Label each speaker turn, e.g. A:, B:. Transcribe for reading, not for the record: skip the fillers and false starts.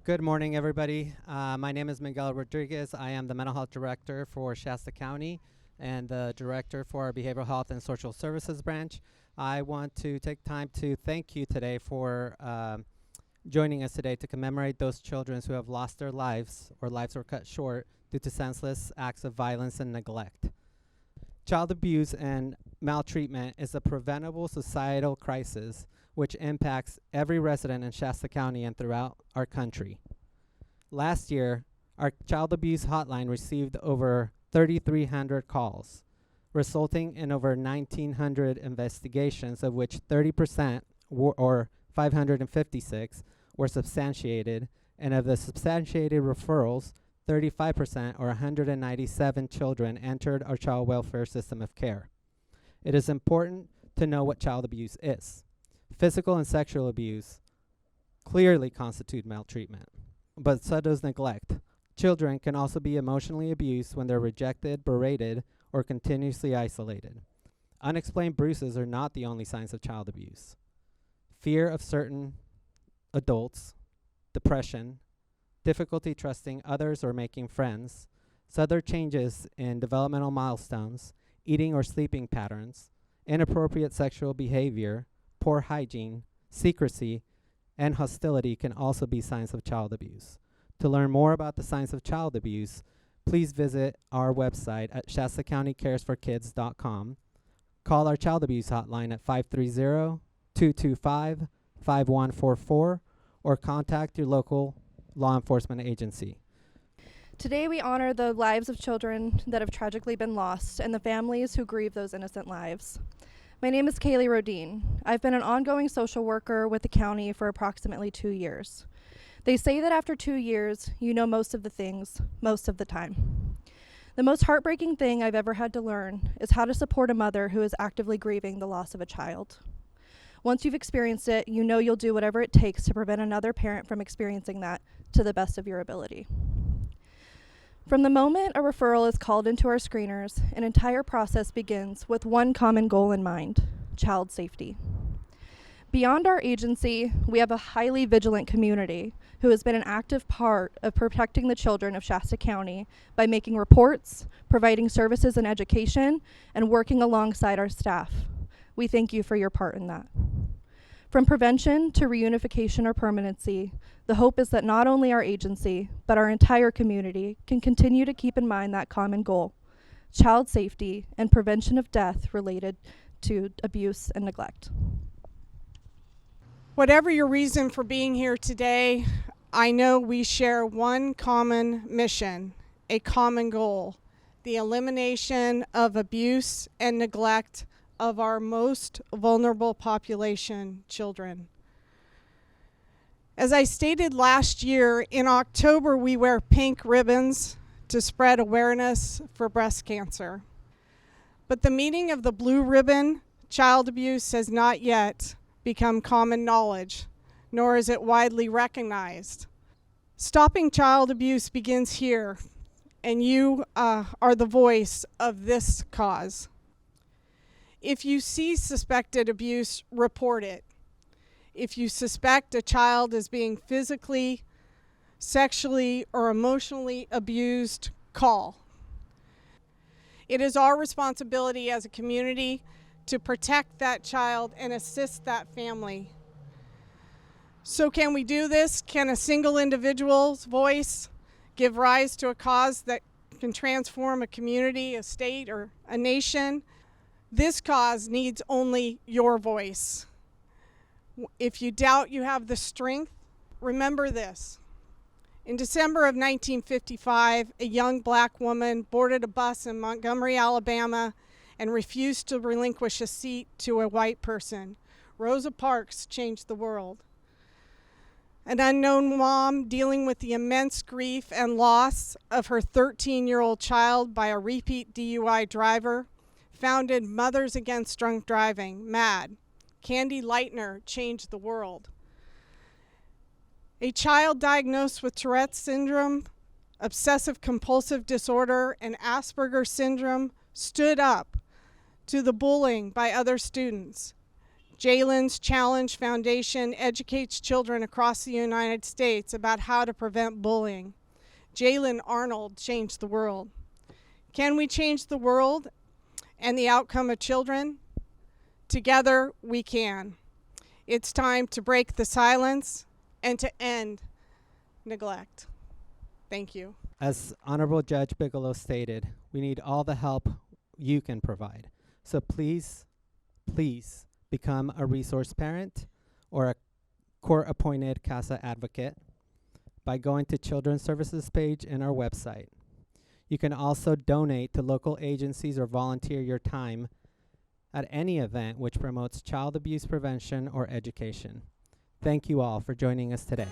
A: Good morning, everybody. My name is Miguel Rodriguez. I am the Mental Health Director for Shasta County and the Director for our Behavioral Health and Social Services Branch. I want to take time to thank you today for joining us today to commemorate those children who have lost their lives or lives were cut short due to senseless acts of violence and neglect. Child abuse and maltreatment is a preventable societal crisis which impacts every resident in Shasta County and throughout our country. Last year, our child abuse hotline received over 3,300 calls, resulting in over 1,900 investigations, of which 30% or 556 were substantiated, and of the substantiated referrals, 35% or 197 children entered our child welfare system of care. It is important to know what child abuse is. Physical and sexual abuse clearly constitute maltreatment, but so does neglect. Children can also be emotionally abused when they're rejected, berated, or continuously isolated. Unexplained bruises are not the only signs of child abuse. Fear of certain adults, depression, difficulty trusting others or making friends, sudden changes in developmental milestones, eating or sleeping patterns, inappropriate sexual behavior, poor hygiene, secrecy, and hostility can also be signs of child abuse. To learn more about the signs of child abuse, please visit our website at shastacountycaresforkids.com. Call our child abuse hotline at 530-225-5144 or contact your local law enforcement agency.
B: Today we honor the lives of children that have tragically been lost and the families who grieve those innocent lives. My name is Kayli Rodine. I've been an ongoing social worker with the county for approximately 2 years. They say that after 2 years, you know most of the things, most of the time. The most heartbreaking thing I've ever had to learn is how to support a mother who is actively grieving the loss of a child. Once you've experienced it, you know you'll do whatever it takes to prevent another parent from experiencing that to the best of your ability. From the moment a referral is called into our screeners, an entire process begins with one common goal in mind: child safety. Beyond our agency, we have a highly vigilant community who has been an active part of protecting the children of Shasta County by making reports, providing services and education, and working alongside our staff. We thank you for your part in that. From prevention to reunification or permanency, the hope is that not only our agency, but our entire community can continue to keep in mind that common goal: child safety and prevention of death related to abuse and neglect.
C: Whatever your reason for being here today, I know we share one common mission, a common goal: the elimination of abuse and neglect of our most vulnerable population, children. As I stated last year, in October we wear pink ribbons to spread awareness for breast cancer. But the meaning of the blue ribbon, child abuse, has not yet become common knowledge, nor is it widely recognized. Stopping child abuse begins here, and you are the voice of this cause. If you see suspected abuse, report it. If you suspect a child is being physically, sexually, or emotionally abused, call. It is our responsibility as a community to protect that child and assist that family. So can we do this? Can a single individual's voice give rise to a cause that can transform a community, a state, or a nation? This cause needs only your voice. If you doubt you have the strength, remember this. In December of 1955, a young black woman boarded a bus in Montgomery, Alabama, and refused to relinquish a seat to a white person. Rosa Parks changed the world. An unknown mom dealing with the immense grief and loss of her 13-year-old child by a repeat DUI driver founded Mothers Against Drunk Driving, MAD. Candy Lightner changed the world. A child diagnosed with Tourette's syndrome, obsessive compulsive disorder, and Asperger's syndrome stood up to the bullying by other students. Jalen's Challenge Foundation educates children across the United States about how to prevent bullying. Jalen Arnold changed the world. Can we change the world and the outcome of children? Together, we can. It's time to break the silence and to end neglect. Thank you.
A: As Honorable Judge Bigelow stated, we need all the help you can provide. So please, please become a resource parent or a court-appointed CASA advocate by going to Children's Services page in our website. You can also donate to local agencies or volunteer your time at any event which promotes child abuse prevention or education. Thank you all for joining us today.